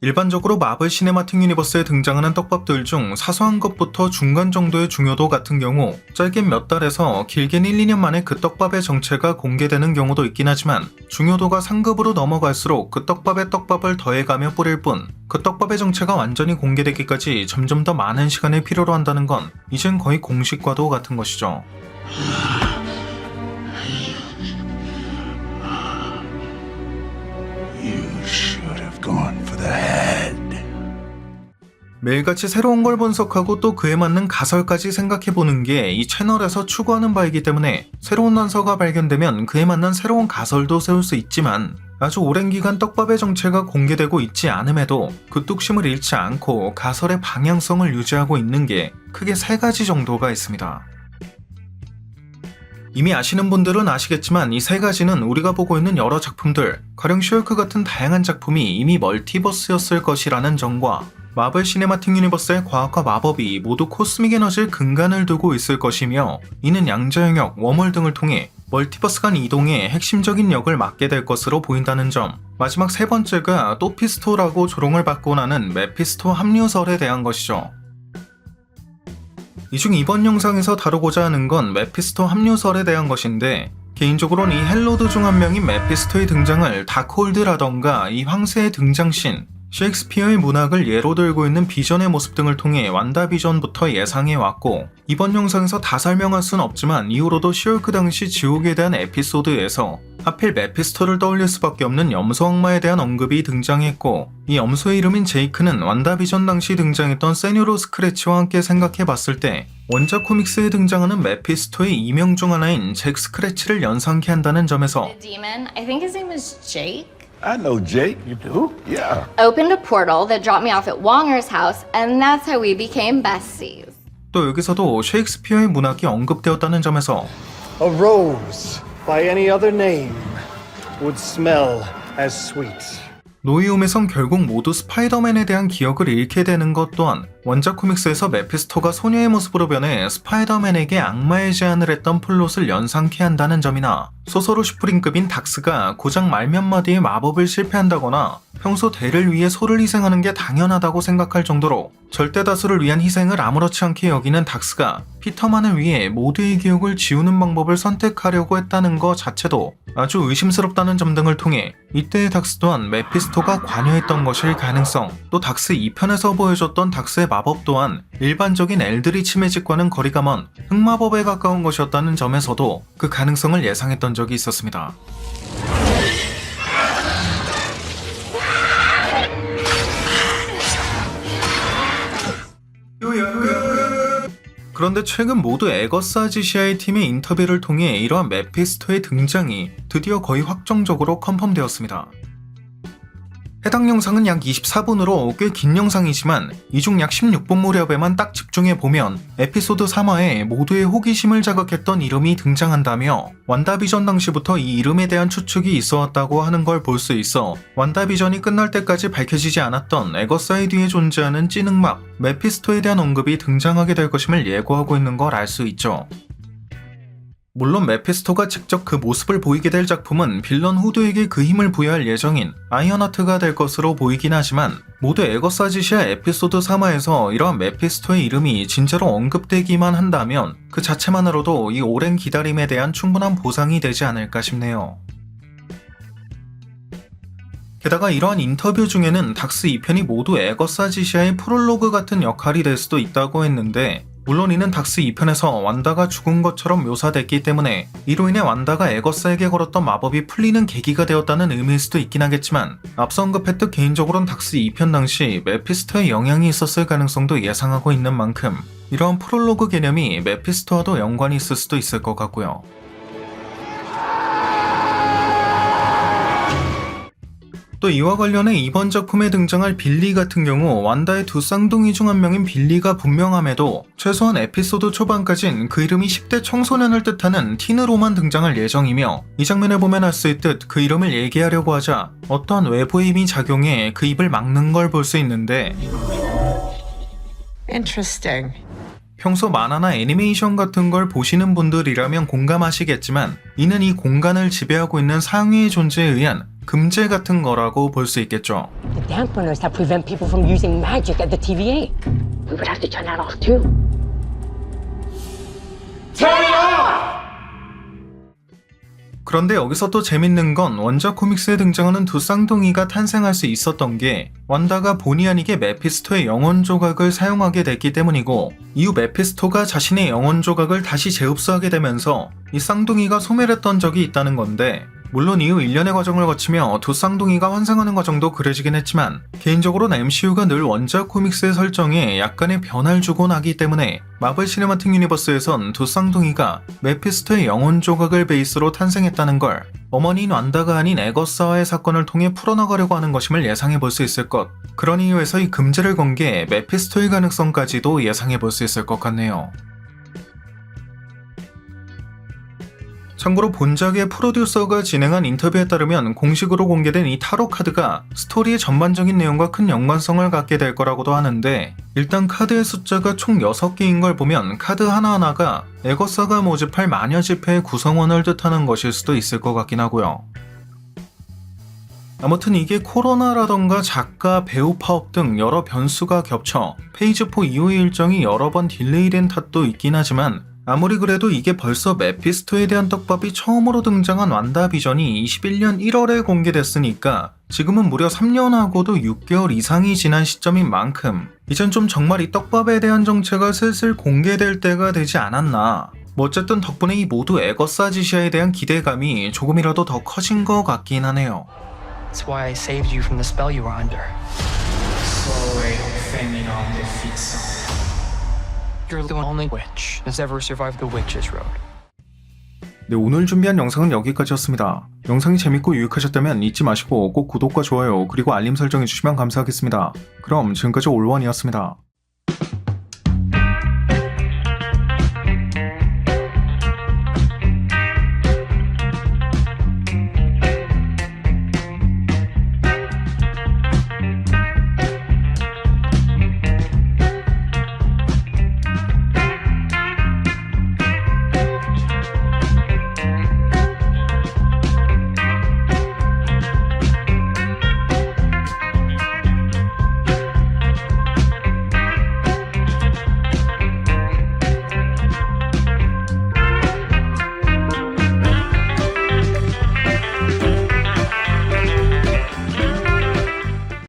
일반적으로 마블 시네마틱 유니버스에 등장하는 떡밥들 중 사소한 것부터 중간 정도의 중요도 같은 경우 짧게 몇 달에서 길게는 1, 2년 만에 그 떡밥의 정체가 공개되는 경우도 있긴 하지만 중요도가 상급으로 넘어갈수록 그 떡밥에 떡밥을 더해가며 뿌릴 뿐 그 떡밥의 정체가 완전히 공개되기까지 점점 더 많은 시간을 필요로 한다는 건 이젠 거의 공식과도 같은 것이죠. 매일같이 새로운 걸 분석하고 또 그에 맞는 가설까지 생각해보는 게 이 채널에서 추구하는 바이기 때문에 새로운 단서가 발견되면 그에 맞는 새로운 가설도 세울 수 있지만 아주 오랜 기간 떡밥의 정체가 공개되고 있지 않음에도 그 뚝심을 잃지 않고 가설의 방향성을 유지하고 있는 게 크게 세 가지 정도가 있습니다. 이미 아시는 분들은 아시겠지만 이 세 가지는 우리가 보고 있는 여러 작품들, 가령 슈얼크 같은 다양한 작품이 이미 멀티버스였을 것이라는 점과 마블 시네마틱 유니버스의 과학과 마법이 모두 코스믹 에너지의 근간을 두고 있을 것이며 이는 양자 영역, 웜홀 등을 통해 멀티버스 간 이동에 핵심적인 역을 맡게 될 것으로 보인다는 점. 마지막 세 번째가 또피스토라고 조롱을 받고 나는 메피스토 합류설에 대한 것이죠. 이 중 이번 영상에서 다루고자 하는 건 메피스토 합류설에 대한 것인데 개인적으로는 이 헬로드 중 한 명인 메피스토의 등장을 다크홀드라던가 이 황새의 등장신, 셰익스피어의 문학을 예로 들고 있는 비전의 모습 등을 통해 완다비전부터 예상해왔고 이번 영상에서 다 설명할 순 없지만 이후로도 슈얼크 당시 지옥에 대한 에피소드에서 하필 메피스토를 떠올릴 수밖에 없는 염소 악마에 대한 언급이 등장했고 이 염소의 이름인 제이크는 완다비전 당시 등장했던 세뉴로 스크래치와 함께 생각해봤을 때 원작 코믹스에 등장하는 메피스토의 이명 중 하나인 잭 스크래치를 연상케 한다는 점에서 I think his name is Jake. I know Jake. You do? Yeah. Opened a portal that dropped me off at Wonger's house, and that's how we became besties. 또 여기서도 셰익스피어의 문학이 언급되었다는 점에서 A rose by any other name would smell as sweet. 노이움에선 결국 모두 스파이더맨에 대한 기억을 잃게 되는 것 또한 원작 코믹스에서 메피스토가 소녀의 모습으로 변해 스파이더맨에게 악마의 제안을 했던 플롯을 연상케 한다는 점이나 소설로 슈프림급인 닥스가 고작 말 몇 마디의 마법을 실패한다거나 평소 대를 위해 소를 희생하는 게 당연하다고 생각할 정도로 절대 다수를 위한 희생을 아무렇지 않게 여기는 닥스가 피터만을 위해 모두의 기억을 지우는 방법을 선택하려고 했다는 것 자체도 아주 의심스럽다는 점 등을 통해 이때의 닥스 또한 메피스토가 관여했던 것일 가능성, 또 닥스 2편에서 보여줬던 닥스의 마법 또한 일반적인 엘드리치 매직과는 거리가 먼 흑마법에 가까운 것이었다는 점에서도 그 가능성을 예상했던 적이 있었습니다. 그런데 최근 모두 에거스 아지시아의 팀의 인터뷰를 통해 이러한 메피스토의 등장이 드디어 거의 확정적으로 컨펌되었습니다. 해당 영상은 약 24분으로 꽤 긴 영상이지만 이 중 약 16분 무렵에만 딱 집중해보면 에피소드 3화에 모두의 호기심을 자극했던 이름이 등장한다며 완다비전 당시부터 이 이름에 대한 추측이 있어왔다고 하는 걸 볼 수 있어 완다비전이 끝날 때까지 밝혀지지 않았던 에거사의 뒤에 존재하는 찐 흑막 메피스토에 대한 언급이 등장하게 될 것임을 예고하고 있는 걸 알 수 있죠. 물론 메피스토가 직접 그 모습을 보이게 될 작품은 빌런 후드에게 그 힘을 부여할 예정인 아이언하트가 될 것으로 보이긴 하지만 모두 에거스 아지시아 에피소드 3화에서 이러한 메피스토의 이름이 진짜로 언급되기만 한다면 그 자체만으로도 이 오랜 기다림에 대한 충분한 보상이 되지 않을까 싶네요. 게다가 이러한 인터뷰 중에는 닥스 2편이 모두 에거스 아지시아의 프롤로그 같은 역할이 될 수도 있다고 했는데 물론 이는 닥스 2편에서 완다가 죽은 것처럼 묘사됐기 때문에 이로 인해 완다가 에거스에게 걸었던 마법이 풀리는 계기가 되었다는 의미일 수도 있긴 하겠지만 앞서 언급했듯 개인적으로는 닥스 2편 당시 메피스토의 영향이 있었을 가능성도 예상하고 있는 만큼 이러한 프롤로그 개념이 메피스토와도 연관이 있을 수도 있을 것 같고요. 또 이와 관련해 이번 작품에 등장할 빌리 같은 경우 완다의 두 쌍둥이 중 한 명인 빌리가 분명함에도 최소한 에피소드 초반까진 그 이름이 10대 청소년을 뜻하는 틴으로만 등장할 예정이며 이 장면을 보면 알 수 있듯 그 이름을 얘기하려고 하자 어떠한 외부의 힘이 작용해 그 입을 막는 걸 볼 수 있는데 Interesting. 평소 만화나 애니메이션 같은 걸 보시는 분들이라면 공감하시겠지만 이는 이 공간을 지배하고 있는 상위의 존재에 의한 금제 같은 거라고 볼 수 있겠죠. The dampeners that prevent people from using magic at the TVA. We would have to turn that off too. 그런데 여기서 또 재밌는 건 원작 코믹스에 등장하는 두 쌍둥이가 탄생할 수 있었던 게 완다가 본의 아니게 메피스토의 영혼 조각을 사용하게 됐기 때문이고, 이후 메피스토가 자신의 영혼 조각을 다시 재흡수하게 되면서 이 쌍둥이가 소멸했던 적이 있다는 건데, 물론 이후 1년의 과정을 거치며 두 쌍둥이가 환생하는 과정도 그려지긴 했지만 개인적으로는 MCU가 늘 원작 코믹스의 설정에 약간의 변화를 주곤 하기 때문에 마블 시네마틱 유니버스에선 두 쌍둥이가 메피스토의 영혼 조각을 베이스로 탄생했다는 걸 어머니인 완다가 아닌 에거사와의 사건을 통해 풀어나가려고 하는 것임을 예상해 볼 수 있을 것. 그런 이유에서 이 금제를 건 게 메피스토의 가능성까지도 예상해 볼 수 있을 것 같네요. 참고로 본작의 프로듀서가 진행한 인터뷰에 따르면 공식으로 공개된 이 타로 카드가 스토리의 전반적인 내용과 큰 연관성을 갖게 될 거라고도 하는데, 일단 카드의 숫자가 총 6개인 걸 보면 카드 하나하나가 에거사가 모집할 마녀 집회의 구성원을 뜻하는 것일 수도 있을 것 같긴 하고요. 아무튼 이게 코로나라던가 작가, 배우 파업 등 여러 변수가 겹쳐 페이지 4 이후의 일정이 여러 번 딜레이된 탓도 있긴 하지만, 아무리 그래도 이게 벌써 메피스토에 대한 떡밥이 처음으로 등장한 완다비전이 21년 1월에 공개됐으니까 지금은 무려 3년하고도 6개월 이상이 지난 시점인 만큼 이젠 좀 정말 이 떡밥에 대한 정체가 슬슬 공개될 때가 되지 않았나. 뭐 어쨌든 덕분에 이 모두 에거사지시아에 대한 기대감이 조금이라도 더 커진 것 같긴 하네요. That's why I saved you from the spell you were under. You're the only witch that's ever survived the Witch's Road. 네, 오늘 준비한 영상은 여기까지였습니다. 영상이 재밌고 유익하셨다면 잊지 마시고 꼭 구독과 좋아요 그리고 알림 설정해주시면 감사하겠습니다. 그럼 지금까지 올원이었습니다.